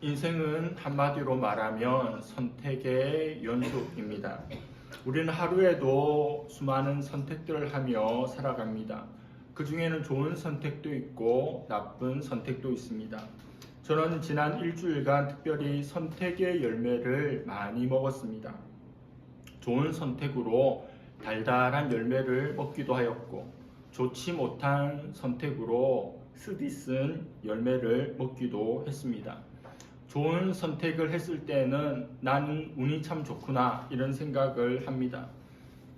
인생은 한마디로 말하면 선택의 연속입니다. 우리는 하루에도 수많은 선택들을 하며 살아갑니다. 그 중에는 좋은 선택도 있고 나쁜 선택도 있습니다. 저는 지난 일주일간 특별히 선택의 열매를 많이 먹었습니다. 좋은 선택으로 달달한 열매를 먹기도 하였고, 좋지 못한 선택으로 쓰디쓴 열매를 먹기도 했습니다. 좋은 선택을 했을 때는 나는 운이 참 좋구나 이런 생각을 합니다.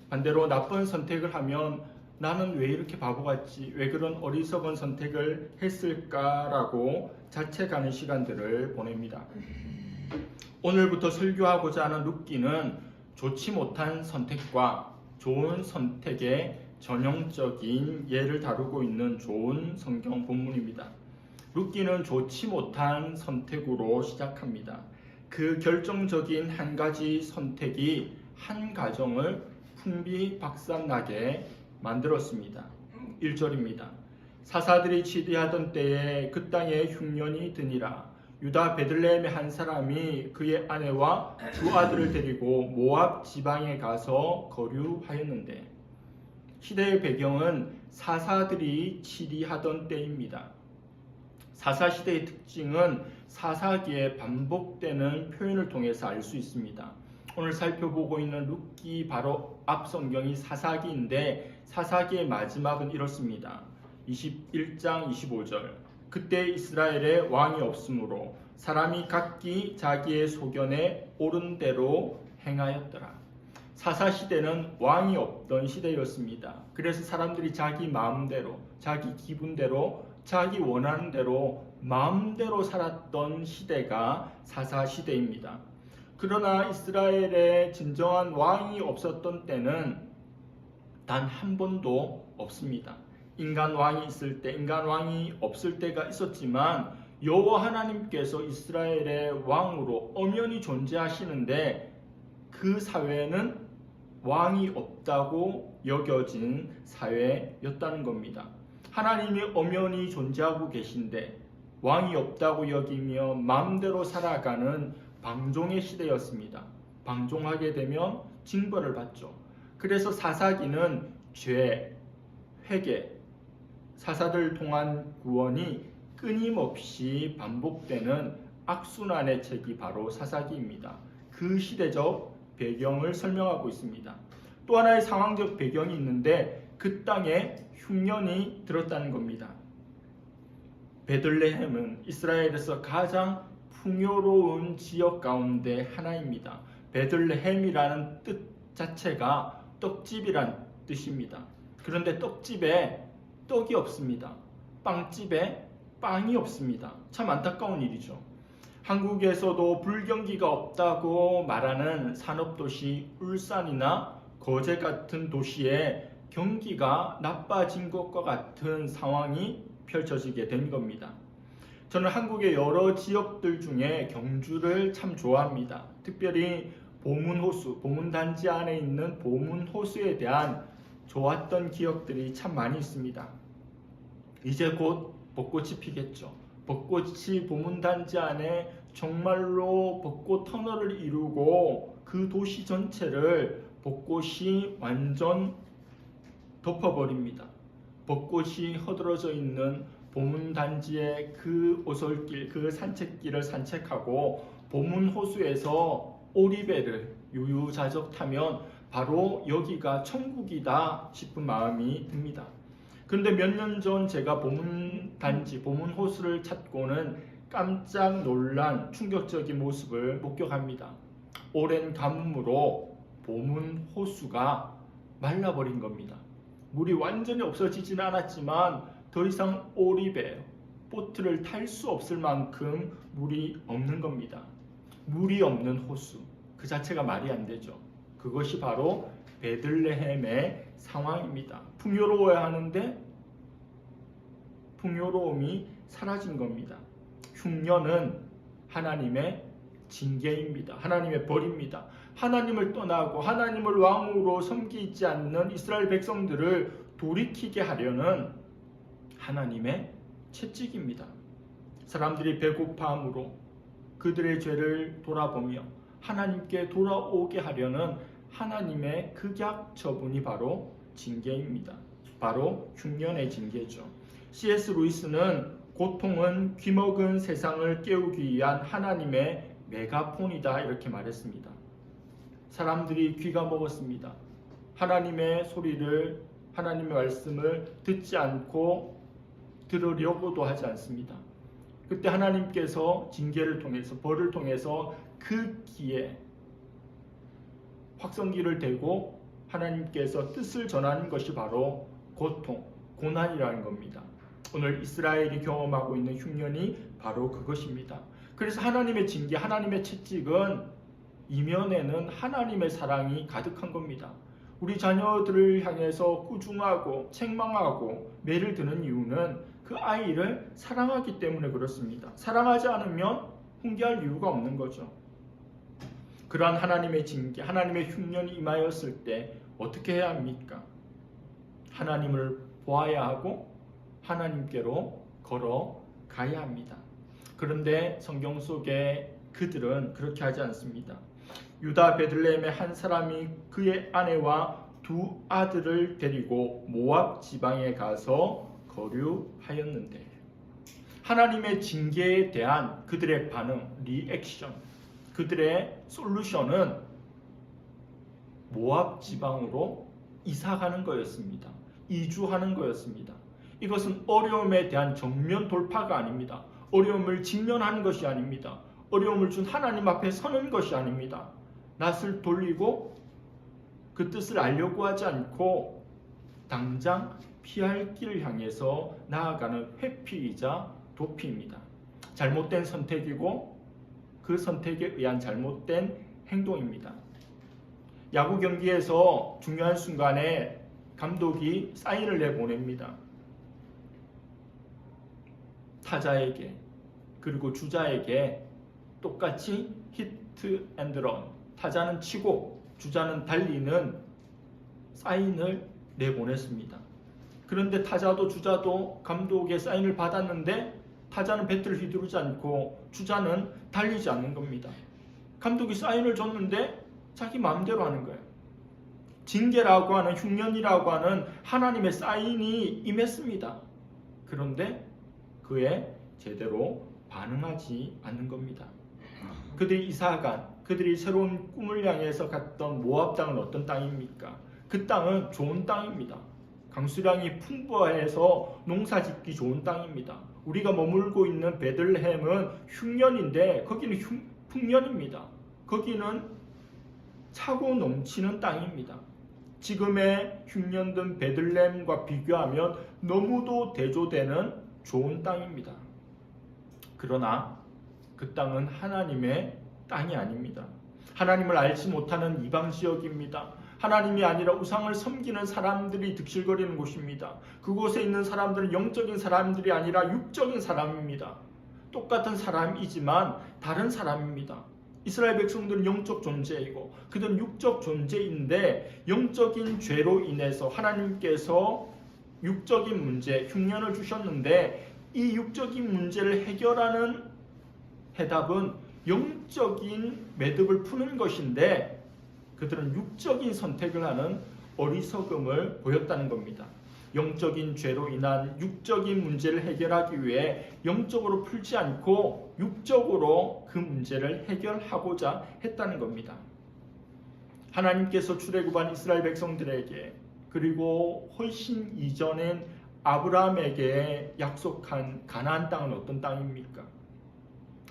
반대로 나쁜 선택을 하면 나는 왜 이렇게 바보 같지? 왜 그런 어리석은 선택을 했을까라고 자책하는 시간들을 보냅니다. 오늘부터 설교하고자 하는 룻기는 좋지 못한 선택과 좋은 선택의 전형적인 예를 다루고 있는 좋은 성경 본문입니다. 룻기는 좋지 못한 선택으로 시작합니다. 그 결정적인 한 가지 선택이 한 가정을 풍비박산나게 만들었습니다. 1절입니다. 사사들이 치리하던 때에 그 땅에 흉년이 드니라. 유다 베들레헴의 한 사람이 그의 아내와 두 아들을 데리고 모압 지방에 가서 거류하였는데, 시대의 배경은 사사들이 치리하던 때입니다. 사사시대의 특징은 사사기에 반복되는 표현을 통해서 알 수 있습니다. 오늘 살펴보고 있는 룻기 바로 앞 성경이 사사기인데, 사사기의 마지막은 이렇습니다. 21장 25절. 그때 이스라엘에 왕이 없으므로 사람이 각기 자기의 소견에 옳은 대로 행하였더라. 사사시대는 왕이 없던 시대였습니다. 그래서 사람들이 자기 마음대로, 자기 기분대로, 자기 원하는 대로 마음대로 살았던 시대가 사사시대입니다. 그러나 이스라엘에 진정한 왕이 없었던 때는 단 한 번도 없습니다. 인간 왕이 있을 때, 인간 왕이 없을 때가 있었지만 여호와 하나님께서 이스라엘의 왕으로 엄연히 존재하시는데 그 사회는 왕이 없다고 여겨진 사회였다는 겁니다. 하나님이 엄연히 존재하고 계신데 왕이 없다고 여기며 마음대로 살아가는 방종의 시대였습니다. 방종하게 되면 징벌을 받죠. 그래서 사사기는 죄, 회개, 사사들 통한 구원이 끊임없이 반복되는 악순환의 책이 바로 사사기입니다. 그 시대적 배경을 설명하고 있습니다. 또 하나의 상황적 배경이 있는데 그 땅에 흉년이 들었다는 겁니다. 베들레헴은 이스라엘에서 가장 풍요로운 지역 가운데 하나입니다. 베들레헴이라는 뜻 자체가 떡집이란 뜻입니다. 그런데 떡집에 떡이 없습니다. 빵집에 빵이 없습니다. 참 안타까운 일이죠. 한국에서도 불경기가 없다고 말하는 산업도시 울산이나 거제 같은 도시에 경기가 나빠진 것과 같은 상황이 펼쳐지게 된 겁니다. 저는 한국의 여러 지역들 중에 경주를 참 좋아합니다. 특별히 보문호수, 보문단지 안에 있는 보문호수에 대한 좋았던 기억들이 참 많이 있습니다. 이제 곧 벚꽃이 피겠죠. 벚꽃이 보문단지 안에 정말로 벚꽃 터널을 이루고 그 도시 전체를 벚꽃이 완전 덮어버립니다. 벚꽃이 허들어져 있는 보문단지의 그 오솔길, 그 산책길을 산책하고 보문호수에서 오리배를 유유자적 타면 바로 여기가 천국이다 싶은 마음이 듭니다. 그런데 몇 년 전 제가 보문단지, 보문호수를 찾고는 깜짝 놀란 충격적인 모습을 목격합니다. 오랜 가뭄으로 보문호수가 말라버린 겁니다. 물이 완전히 없어지지는 않았지만 더 이상 오리배, 보트를 탈 수 없을 만큼 물이 없는 겁니다. 물이 없는 호수, 그 자체가 말이 안 되죠. 그것이 바로 베들레헴의 상황입니다. 풍요로워야 하는데 풍요로움이 사라진 겁니다. 흉년은 하나님의 징계입니다. 하나님의 벌입니다. 하나님을 떠나고 하나님을 왕으로 섬기지 않는 이스라엘 백성들을 돌이키게 하려는 하나님의 채찍입니다. 사람들이 배고파함으로 그들의 죄를 돌아보며 하나님께 돌아오게 하려는 하나님의 극약 처분이 바로 징계입니다. 바로 흉년의 징계죠. C.S. 루이스는 고통은 귀먹은 세상을 깨우기 위한 하나님의 메가폰이다 이렇게 말했습니다. 사람들이 귀가 먹었습니다. 하나님의 소리를, 하나님의 말씀을 듣지 않고 들으려고도 하지 않습니다. 그때 하나님께서 징계를 통해서, 벌을 통해서 그 귀에 확성기를 대고 하나님께서 뜻을 전하는 것이 바로 고통, 고난이라는 겁니다. 오늘 이스라엘이 경험하고 있는 흉년이 바로 그것입니다. 그래서 하나님의 징계, 하나님의 채찍은 이면에는 하나님의 사랑이 가득한 겁니다. 우리 자녀들을 향해서 꾸중하고 책망하고 매를 드는 이유는 그 아이를 사랑하기 때문에 그렇습니다. 사랑하지 않으면 훈계할 이유가 없는 거죠. 그러한 하나님의 징계, 하나님의 흉년이 임하였을 때 어떻게 해야 합니까? 하나님을 보아야 하고 하나님께로 걸어가야 합니다. 그런데 성경 속에 그들은 그렇게 하지 않습니다. 유다 베들레헴의 한 사람이 그의 아내와 두 아들을 데리고 모압 지방에 가서 거류하였는데, 하나님의 징계에 대한 그들의 반응, 리액션, 그들의 솔루션은 모압 지방으로 이사가는 거였습니다. 이주하는 거였습니다. 이것은 어려움에 대한 정면 돌파가 아닙니다. 어려움을 직면하는 것이 아닙니다. 어려움을 준 하나님 앞에 서는 것이 아닙니다. 낯을 돌리고 그 뜻을 알려고 하지 않고 당장 피할 길을 향해서 나아가는 회피이자 도피입니다. 잘못된 선택이고 그 선택에 의한 잘못된 행동입니다. 야구 경기에서 중요한 순간에 감독이 사인을 내보냅니다. 타자에게 그리고 주자에게 똑같이 히트 앤드 런, 타자는 치고 주자는 달리는 사인을 내보냈습니다. 그런데 타자도 주자도 감독의 사인을 받았는데 타자는 배트를 휘두르지 않고 주자는 달리지 않는 겁니다. 감독이 사인을 줬는데 자기 마음대로 하는 거예요. 징계라고 하는, 흉년이라고 하는 하나님의 사인이 임했습니다. 그런데 그에 제대로 반응하지 않는 겁니다. 그들이 이사간, 그들이 새로운 꿈을 향해서 갔던 모압 땅은 어떤 땅입니까? 그 땅은 좋은 땅입니다. 강수량이 풍부해서 농사짓기 좋은 땅입니다. 우리가 머물고 있는 베들레헴은 흉년인데 거기는 풍년입니다. 거기는 차고 넘치는 땅입니다. 지금의 흉년된 베들레헴과 비교하면 너무도 대조되는 좋은 땅입니다. 그러나 그 땅은 하나님의 땅이 아닙니다. 하나님을 알지 못하는 이방 지역입니다. 하나님이 아니라 우상을 섬기는 사람들이 득실거리는 곳입니다. 그곳에 있는 사람들은 영적인 사람들이 아니라 육적인 사람입니다. 똑같은 사람이지만 다른 사람입니다. 이스라엘 백성들은 영적 존재이고 그들은 육적 존재인데 영적인 죄로 인해서 하나님께서 육적인 문제, 흉년을 주셨는데 이 육적인 문제를 해결하는 해답은 영적인 매듭을 푸는 것인데 그들은 육적인 선택을 하는 어리석음을 보였다는 겁니다. 영적인 죄로 인한 육적인 문제를 해결하기 위해 영적으로 풀지 않고 육적으로 그 문제를 해결하고자 했다는 겁니다. 하나님께서 출애굽한 이스라엘 백성들에게 그리고 훨씬 이전엔 아브라함에게 약속한 가나안 땅은 어떤 땅입니까?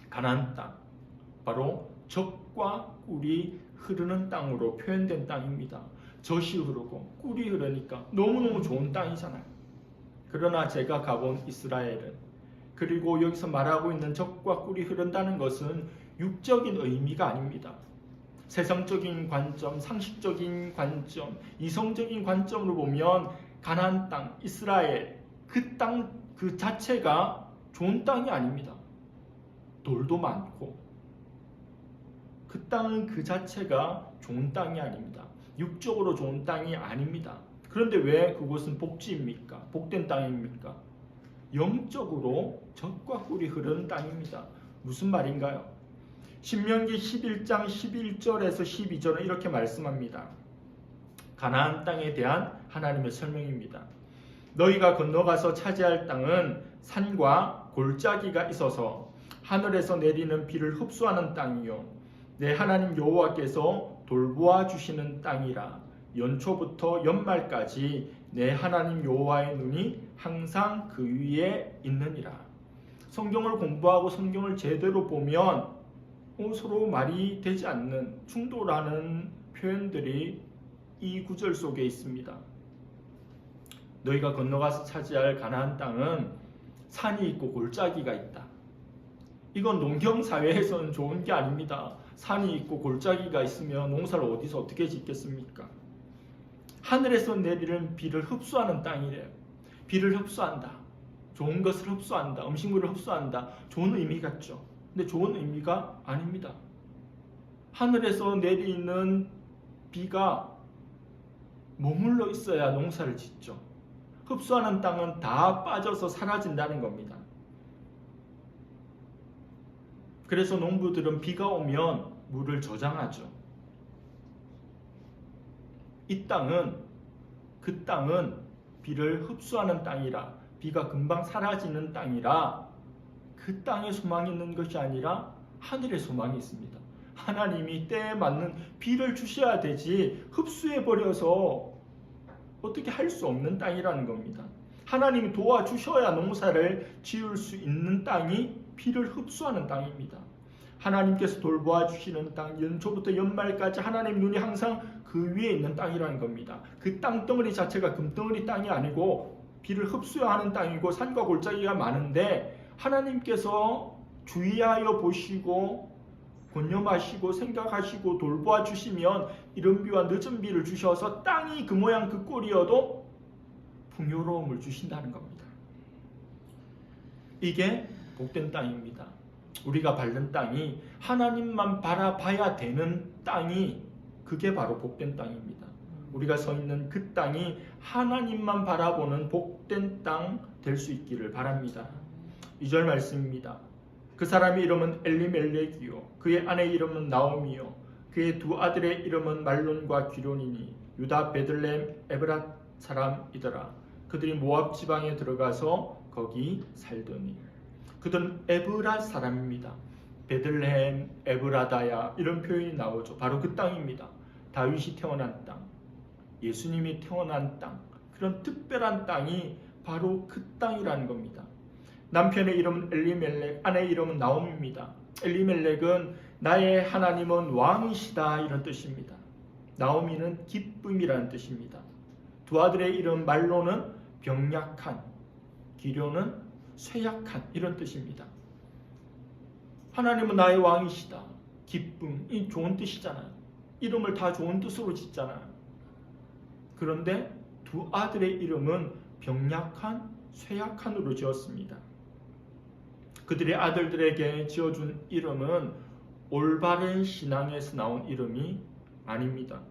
가나안 땅, 바로 젖과 꿀이 흐르는 땅으로 표현된 땅입니다. 젖이 흐르고 꿀이 흐르니까 너무너무 좋은 땅이잖아요. 그러나 제가 가본 이스라엘은, 그리고 여기서 말하고 있는 젖과 꿀이 흐른다는 것은 육적인 의미가 아닙니다. 세상적인 관점, 상식적인 관점, 이성적인 관점으로 보면 가나안 땅, 이스라엘, 그 땅 그 자체가 좋은 땅이 아닙니다. 돌도 많고 그 땅은 그 자체가 좋은 땅이 아닙니다. 육적으로 좋은 땅이 아닙니다. 그런데 왜 그곳은 복지입니까? 복된 땅입니까? 영적으로 젖과 꿀이 흐르는 땅입니다. 무슨 말인가요? 신명기 11장 11절에서 12절은 이렇게 말씀합니다. 가나안 땅에 대한 하나님의 설명입니다. 너희가 건너가서 차지할 땅은 산과 골짜기가 있어서 하늘에서 내리는 비를 흡수하는 땅이요 내 하나님 여호와께서 돌보아 주시는 땅이라. 연초부터 연말까지 내 하나님 여호와의 눈이 항상 그 위에 있느니라. 성경을 공부하고 성경을 제대로 보면 서로 말이 되지 않는 충돌하는 표현들이 이 구절 속에 있습니다. 너희가 건너가서 차지할 가나안 땅은 산이 있고 골짜기가 있다. 이건 농경사회에서는 좋은 게 아닙니다. 산이 있고 골짜기가 있으면 농사를 어디서 어떻게 짓겠습니까? 하늘에서 내리는 비를 흡수하는 땅이래요. 비를 흡수한다. 좋은 것을 흡수한다. 음식물을 흡수한다. 좋은 의미 같죠. 근데 좋은 의미가 아닙니다. 하늘에서 내리는 비가 머물러 있어야 농사를 짓죠. 흡수하는 땅은 다 빠져서 사라진다는 겁니다. 그래서 농부들은 비가 오면 물을 저장하죠. 이 땅은 그 땅은 비를 흡수하는 땅이라 비가 금방 사라지는 땅이라 그 땅에 소망이 있는 것이 아니라 하늘에 소망이 있습니다. 하나님이 때에 맞는 비를 주셔야 되지 흡수해버려서 어떻게 할 수 없는 땅이라는 겁니다. 하나님이 도와주셔야 농사를 지을 수 있는 땅이 비를 흡수하는 땅입니다. 하나님께서 돌보아 주시는 땅, 연초부터 연말까지 하나님 눈이 항상 그 위에 있는 땅이라는 겁니다. 그 땅덩어리 자체가 금덩어리 땅이 아니고 비를 흡수해야 하는 땅이고 산과 골짜기가 많은데 하나님께서 주의하여 보시고 권념하시고 생각하시고 돌보아 주시면 이른 비와 늦은 비를 주셔서 땅이 그 모양 그 꼴이어도 풍요로움을 주신다는 겁니다. 이게 복된 땅입니다. 우리가 밟는 땅이 하나님만 바라봐야 되는 땅이 그게 바로 복된 땅입니다. 우리가 서 있는 그 땅이 하나님만 바라보는 복된 땅 될 수 있기를 바랍니다. 2절 말씀입니다. 그 사람의 이름은 엘리멜렉이요 그의 아내 이름은 나오미요 그의 두 아들의 이름은 말론과 기론이니 유다 베들레헴 에브랏 사람이더라. 그들이 모압 지방에 들어가서 거기 살더니. 그들은 에브랏 사람입니다. 베들레헴, 에브라다야 이런 표현이 나오죠. 바로 그 땅입니다. 다윗이 태어난 땅, 예수님이 태어난 땅, 그런 특별한 땅이 바로 그 땅이라는 겁니다. 남편의 이름은 엘리멜렉, 아내의 이름은 나옴입니다. 엘리멜렉은 나의 하나님은 왕이시다 이런 뜻입니다. 나오미는 기쁨이라는 뜻입니다. 두 아들의 이름 말로는 병약한, 기료는 쇠약한 이런 뜻입니다. 하나님은 나의 왕이시다. 기쁨이 좋은 뜻이잖아요. 이름을 다 좋은 뜻으로 짓잖아요. 그런데 두 아들의 이름은 병약한, 쇠약한으로 지었습니다. 그들의 아들들에게 지어준 이름은 올바른 신앙에서 나온 이름이 아닙니다.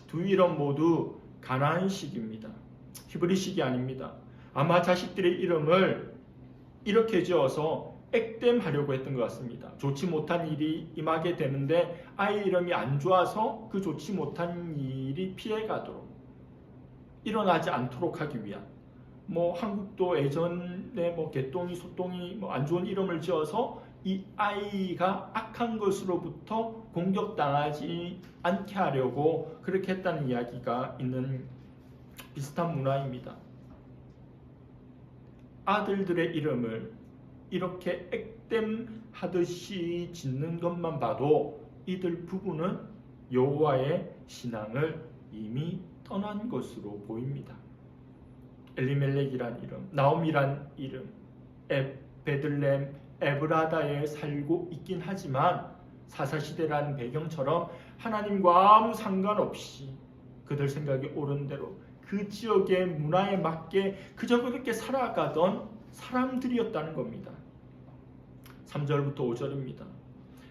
두 이름 모두 가나안식입니다. 히브리식이 아닙니다. 아마 자식들의 이름을 이렇게 지어서 액땜하려고 했던 것 같습니다. 좋지 못한 일이 임하게 되는데 아이 이름이 안 좋아서 그 좋지 못한 일이 피해가도록 일어나지 않도록 하기 위한 한국도 예전에 개똥이 소똥이 안 좋은 이름을 지어서 이 아이가 악한 것으로부터 공격당하지 않게 하려고 그렇게 했다는 이야기가 있는 비슷한 문화입니다. 아들들의 이름을 이렇게 액땜하듯이 짓는 것만 봐도 이들 부부는 여호와의 신앙을 이미 떠난 것으로 보입니다. 엘리멜렉이란 이름, 나옴이란 이름, 베들레헴, 에브라다에 살고 있긴 하지만 사사시대라는 배경처럼 하나님과 아무 상관없이 그들 생각이 옳은 대로 그 지역의 문화에 맞게 그저 그렇게 살아가던 사람들이었다는 겁니다. 3절부터 5절입니다.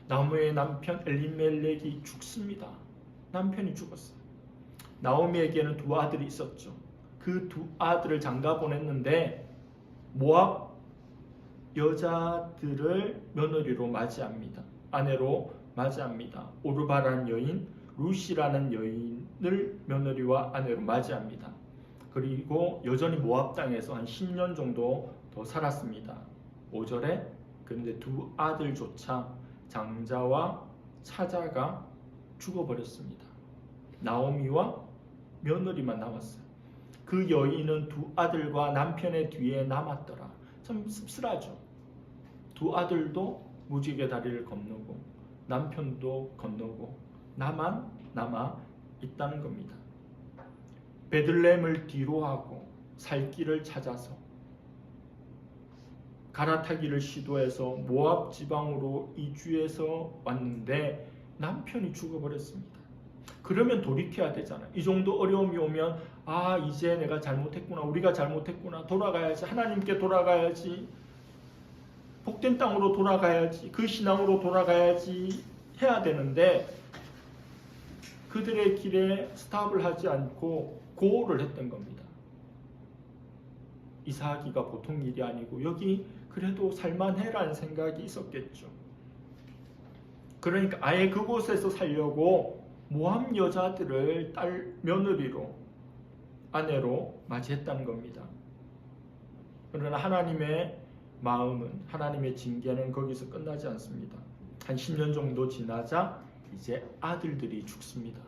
나오미의 남편 엘리멜렉이 죽습니다. 남편이 죽었어요. 나오미에게는 두 아들이 있었죠. 그 두 아들을 장가 보냈는데 모압 여자들을 며느리로 맞이합니다. 아내로 맞이합니다. 오르바라는 여인, 루시라는 여인을 며느리와 아내로 맞이합니다. 그리고 여전히 모압 땅에서 한 10년 정도 더 살았습니다. 5절에 그런데 두 아들조차 장자와 차자가 죽어버렸습니다. 나오미와 며느리만 남았어요. 그 여인은 두 아들과 남편의 뒤에 남았더라. 참 씁쓸하죠. 두 아들도 무지개 다리를 건너고 남편도 건너고 나만 남아 있다는 겁니다. 베들레헴을 뒤로하고 살 길을 찾아서 갈아타기를 시도해서 모압 지방으로 이주해서 왔는데 남편이 죽어버렸습니다. 그러면 돌이켜야 되잖아요. 이 정도 어려움이 오면 이제 내가 잘못했구나, 우리가 잘못했구나, 돌아가야지, 하나님께 돌아가야지, 복된 땅으로 돌아가야지, 그 신앙으로 돌아가야지 해야 되는데 그들의 길에 스탑을 하지 않고 고호를 했던 겁니다. 이사하기가 보통 일이 아니고 여기 그래도 살만해라는 생각이 있었겠죠. 그러니까 아예 그곳에서 살려고 모압 여자들을 며느리로, 아내로 맞이했다는 겁니다. 그러나 하나님의 마음은, 하나님의 징계는 거기서 끝나지 않습니다. 한 10년 정도 지나자 이제 아들들이 죽습니다.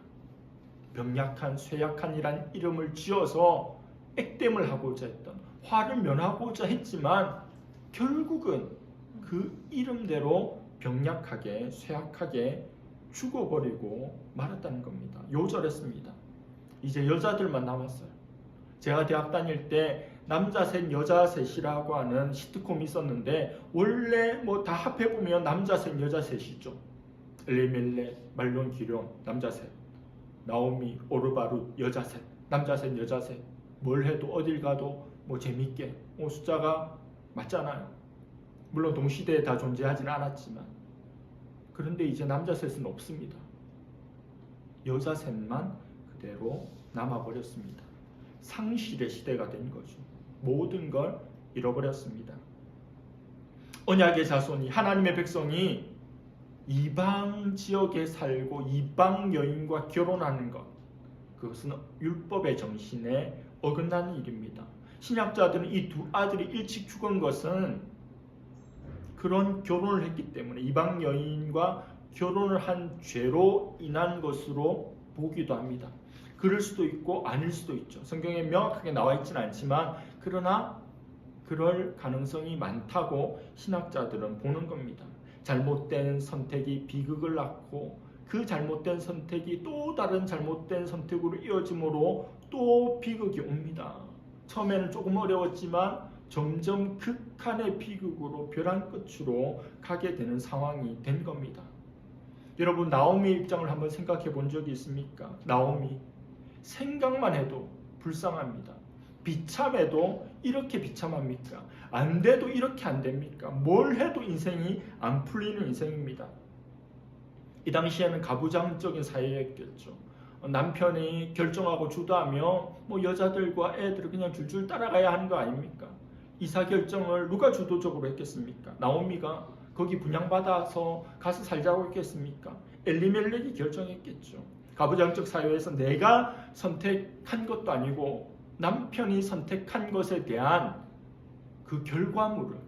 병약한, 쇠약한이란 이름을 지어서 액땜을 하고자 했던, 화를 면하고자 했지만 결국은 그 이름대로 병약하게, 쇠약하게 죽어버리고 말았다는 겁니다. 요절했습니다. 이제 여자들만 남았어요. 제가 대학 다닐 때 남자 셋 여자 셋이라고 하는 시트콤이 있었는데 원래 다 합해보면 남자 셋 여자 셋이죠. 엘리멜렉, 말론, 기룡 남자 셋, 나오미, 오르바룻 여자 셋, 남자 셋 여자 셋. 뭘 해도 어딜 가도 재밌게 숫자가 맞잖아요. 물론 동시대에 다 존재하지는 않았지만, 그런데 이제 남자 셋은 없습니다. 여자 셋만 그대로 남아버렸습니다. 상실의 시대가 된 거죠. 모든 걸 잃어버렸습니다. 언약의 자손이, 하나님의 백성이 이방 지역에 살고 이방 여인과 결혼하는 것, 그것은 율법의 정신에 어긋나는 일입니다. 신약자들은 이 두 아들이 일찍 죽은 것은 그런 결혼을 했기 때문에 이방 여인과 결혼을 한 죄로 인한 것으로 보기도 합니다. 그럴 수도 있고 아닐 수도 있죠. 성경에 명확하게 나와 있지는 않지만 그러나 그럴 가능성이 많다고 신학자들은 보는 겁니다. 잘못된 선택이 비극을 낳고 그 잘못된 선택이 또 다른 잘못된 선택으로 이어짐으로 또 비극이 옵니다. 처음에는 조금 어려웠지만 점점 극한의 비극으로 벼랑 끝으로 가게 되는 상황이 된 겁니다. 여러분, 나오미의 입장을 한번 생각해 본 적이 있습니까? 나오미, 생각만 해도 불쌍합니다. 비참해도 이렇게 비참합니까? 안 돼도 이렇게 안 됩니까? 뭘 해도 인생이 안 풀리는 인생입니다. 이 당시에는 가부장적인 사회였겠죠. 남편이 결정하고 주도하며 여자들과 애들을 그냥 줄줄 따라가야 하는 거 아닙니까? 이사 결정을 누가 주도적으로 했겠습니까? 나오미가 거기 분양받아서 가서 살자고 했겠습니까? 엘리멜렉이 결정했겠죠. 가부장적 사회에서 내가 선택한 것도 아니고 남편이 선택한 것에 대한 그 결과물을,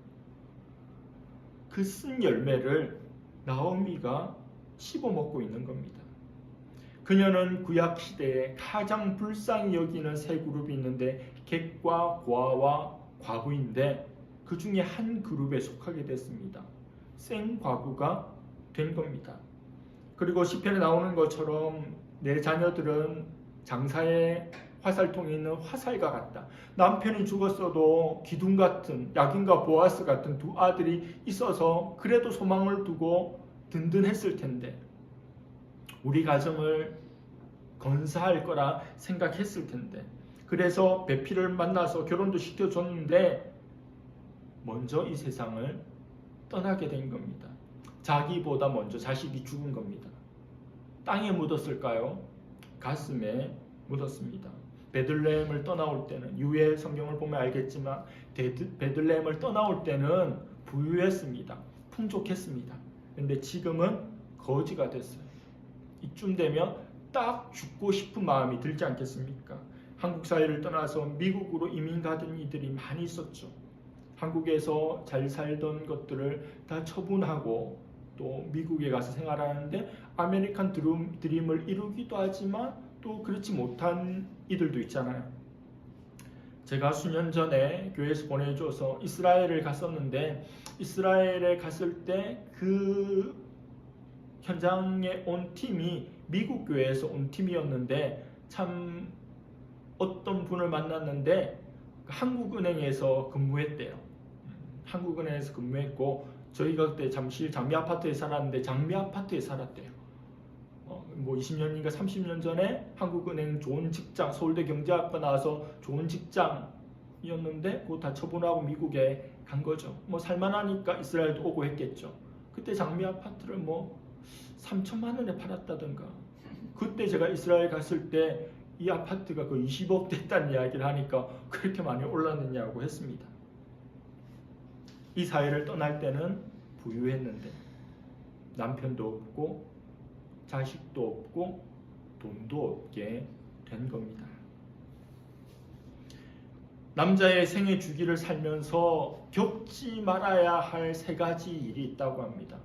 그 쓴 열매를 나오미가 씹어먹고 있는 겁니다. 그녀는 구약 시대에 가장 불쌍히 여기는 세 그룹이 있는데 객과 고아와 과부인데 그 중에 한 그룹에 속하게 됐습니다. 생과부가 된 겁니다. 그리고 시편에 나오는 것처럼 내 자녀들은 장사의 화살통에 있는 화살과 같다. 남편이 죽었어도 기둥 같은, 야긴과 보아스 같은 두 아들이 있어서 그래도 소망을 두고 든든했을 텐데, 우리 가정을 건사할 거라 생각했을 텐데, 그래서 배필을 만나서 결혼도 시켜줬는데 먼저 이 세상을 떠나게 된 겁니다. 자기보다 먼저 자식이 죽은 겁니다. 땅에 묻었을까요? 가슴에 묻었습니다. 베들레헴을 떠나올 때는, 유해 성경을 보면 알겠지만 베들레헴을 떠나올 때는 부유했습니다. 풍족했습니다. 근데 지금은 거지가 됐어요. 이쯤 되면 딱 죽고 싶은 마음이 들지 않겠습니까? 한국 사회를 떠나서 미국으로 이민 가던 이들이 많이 있었죠. 한국에서 잘 살던 것들을 다 처분하고 또 미국에 가서 생활하는데 아메리칸 드림을 이루기도 하지만 또 그렇지 못한 이들도 있잖아요. 제가 수년 전에 교회에서 보내줘서 이스라엘을 갔었는데 이스라엘에 갔을 때 그 현장에 온 팀이 미국 교회에서 온 팀이었는데 참 어떤 분을 만났는데 한국은행에서 근무했대요. 한국은행에서 근무했고 저희가 그때 잠실 장미 아파트에 살았는데 장미 아파트에 살았대요. 뭐 20년인가 30년 전에 한국은행 좋은 직장, 서울대 경제학과 나와서 좋은 직장이었는데 그거 다 처분하고 미국에 간 거죠. 뭐 살만하니까 이스라엘도 오고 했겠죠. 그때 장미 아파트를 뭐 3천만 원에 팔았다던가. 그때 제가 이스라엘 갔을 때 이 아파트가 그 20억 됐다는 이야기를 하니까 그렇게 많이 올랐느냐고 했습니다. 이 사회를 떠날 때는 부유했는데 남편도 없고 자식도 없고 돈도 없게 된 겁니다. 남자의 생애 주기를 살면서 겪지 말아야 할 3가지 일이 있다고 합니다.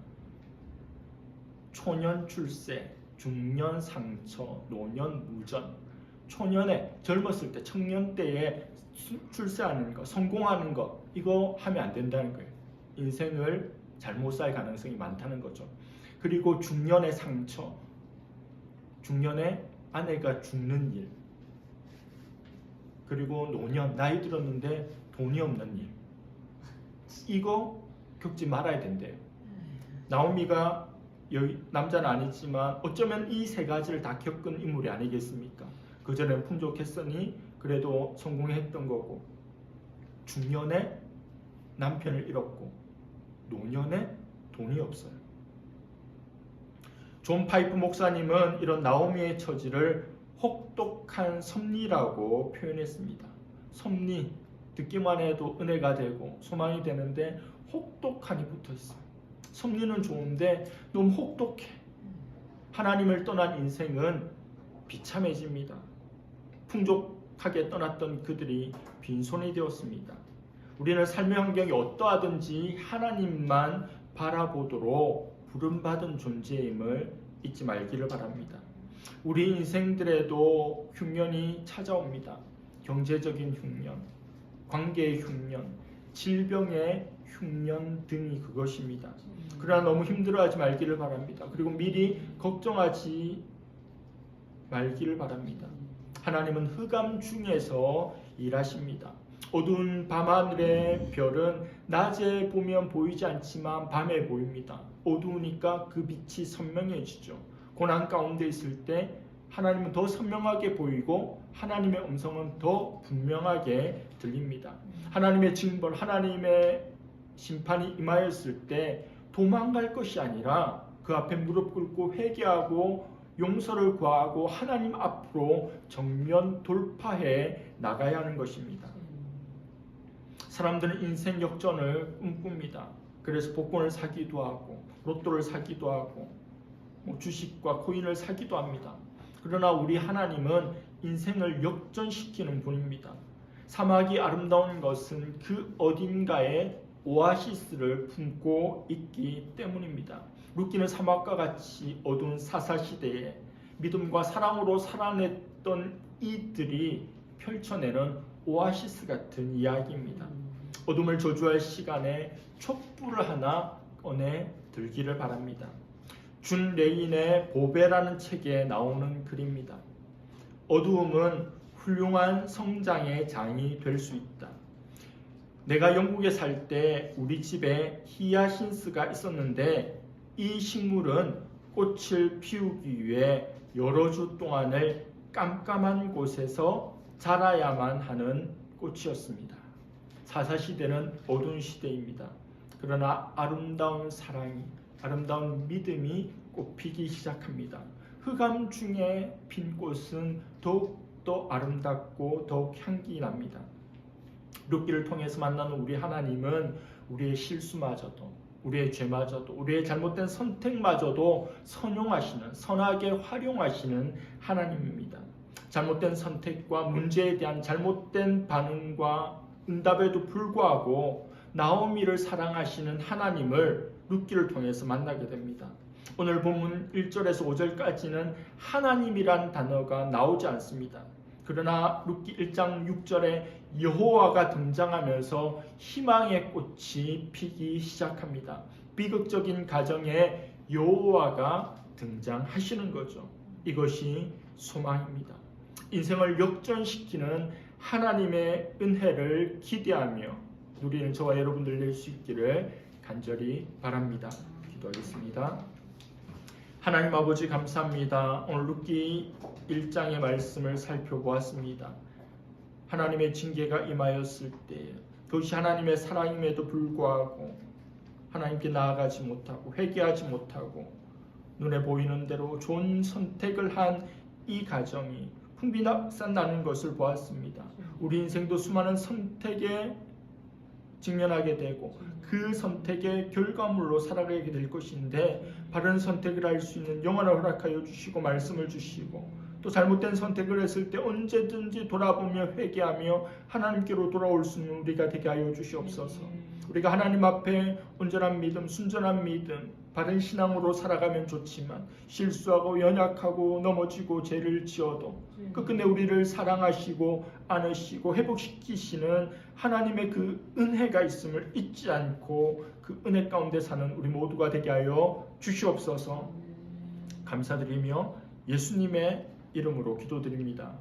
초년 출세, 중년 상처, 노년 무전. 초년에 젊었을 때 청년 때에 출세하는 거, 성공하는 거 이거 하면 안 된다는 거예요. 인생을 잘못 살 가능성이 많다는 거죠. 그리고 중년의 상처, 중년에 아내가 죽는 일, 그리고 노년, 나이 들었는데 돈이 없는 일, 이거 겪지 말아야 된대요. 나오미가 남자는 아니지만 어쩌면 이 3가지를 다 겪은 인물이 아니겠습니까? 그전엔 풍족했으니 그래도 성공했던 거고, 중년에 남편을 잃었고 노년에 돈이 없어요. 존 파이프 목사님은 이런 나오미의 처지를 혹독한 섭리라고 표현했습니다. 섭리, 듣기만 해도 은혜가 되고 소망이 되는데 혹독하니 붙어있어요. 섭리는 좋은데 너무 혹독해. 하나님을 떠난 인생은 비참해집니다. 풍족하게 떠났던 그들이 빈손이 되었습니다. 우리는 삶의 환경이 어떠하든지 하나님만 바라보도록 부름받은 존재임을 잊지 말기를 바랍니다. 우리 인생들에도 흉년이 찾아옵니다. 경제적인 흉년, 관계의 흉년, 질병의 흉년 등이 그것입니다. 그러나 너무 힘들어하지 말기를 바랍니다. 그리고 미리 걱정하지 말기를 바랍니다. 하나님은 흑암 중에서 일하십니다. 어두운 밤하늘의 별은 낮에 보면 보이지 않지만 밤에 보입니다. 어두우니까 그 빛이 선명해지죠. 고난 가운데 있을 때 하나님은 더 선명하게 보이고 하나님의 음성은 더 분명하게 들립니다. 하나님의 징벌, 하나님의 심판이 임하였을 때 도망갈 것이 아니라 그 앞에 무릎 꿇고 회개하고 용서를 구하고 하나님 앞으로 정면 돌파해 나가야 하는 것입니다. 사람들은 인생 역전을 꿈꿉니다. 그래서 복권을 사기도 하고 로또를 사기도 하고 주식과 코인을 사기도 합니다. 그러나 우리 하나님은 인생을 역전시키는 분입니다. 사막이 아름다운 것은 그 어딘가에 오아시스를 품고 있기 때문입니다. 룻기는 사막과 같이 어두운 사사시대에 믿음과 사랑으로 살아냈던 이들이 펼쳐내는 오아시스 같은 이야기입니다. 어둠을 저주할 시간에 촛불을 하나 꺼내 들기를 바랍니다. 준 레인의 보배라는 책에 나오는 글입니다. 어두움은 훌륭한 성장의 장이 될 수 있다. 내가 영국에 살 때 우리 집에 히야신스가 있었는데 이 식물은 꽃을 피우기 위해 여러 주 동안을 깜깜한 곳에서 자라야만 하는 꽃이었습니다. 사사시대는 어두운 시대입니다. 그러나 아름다운 사랑이, 아름다운 믿음이 꽃피기 시작합니다. 흑암 중에 핀 꽃은 더욱더 아름답고 더욱 향기 납니다. 룻기를 통해서 만나는 우리 하나님은 우리의 실수마저도 우리의 죄마저도, 우리의 잘못된 선택마저도 선용하시는, 선하게 활용하시는 하나님입니다. 잘못된 선택과 문제에 대한 잘못된 반응과 응답에도 불구하고 나오미를 사랑하시는 하나님을 룻기를 통해서 만나게 됩니다. 오늘 본문 1절에서 5절까지는 하나님이란 단어가 나오지 않습니다. 그러나 룻기 1장 6절에 여호와가 등장하면서 희망의 꽃이 피기 시작합니다. 비극적인 가정에 여호와가 등장하시는 거죠. 이것이 소망입니다. 인생을 역전시키는 하나님의 은혜를 기대하며 누리는 저와 여러분들 될 수 있기를 간절히 바랍니다. 기도하겠습니다. 하나님 아버지 감사합니다. 오늘 룻기 1장의 말씀을 살펴보았습니다. 하나님의 징계가 임하였을 때 그것이 하나님의 사랑임에도 불구하고 하나님께 나아가지 못하고 회개하지 못하고 눈에 보이는 대로 좋은 선택을 한 이 가정이 풍비박산 나는 것을 보았습니다. 우리 인생도 수많은 선택에 직면하게 되고 그 선택의 결과물로 살아가게 될 것인데 바른 선택을 할 수 있는 영원을 허락하여 주시고 말씀을 주시고 또 잘못된 선택을 했을 때 언제든지 돌아보며 회개하며 하나님께로 돌아올 수 있는 우리가 되게 하여 주시옵소서. 우리가 하나님 앞에 온전한 믿음, 순전한 믿음, 바른 신앙으로 살아가면 좋지만 실수하고 연약하고 넘어지고 죄를 지어도 끝끝내 우리를 사랑하시고 안으시고 회복시키시는 하나님의 그 은혜가 있음을 잊지 않고 그 은혜 가운데 사는 우리 모두가 되게 하여 주시옵소서. 감사드리며 예수님의 이름으로 기도드립니다.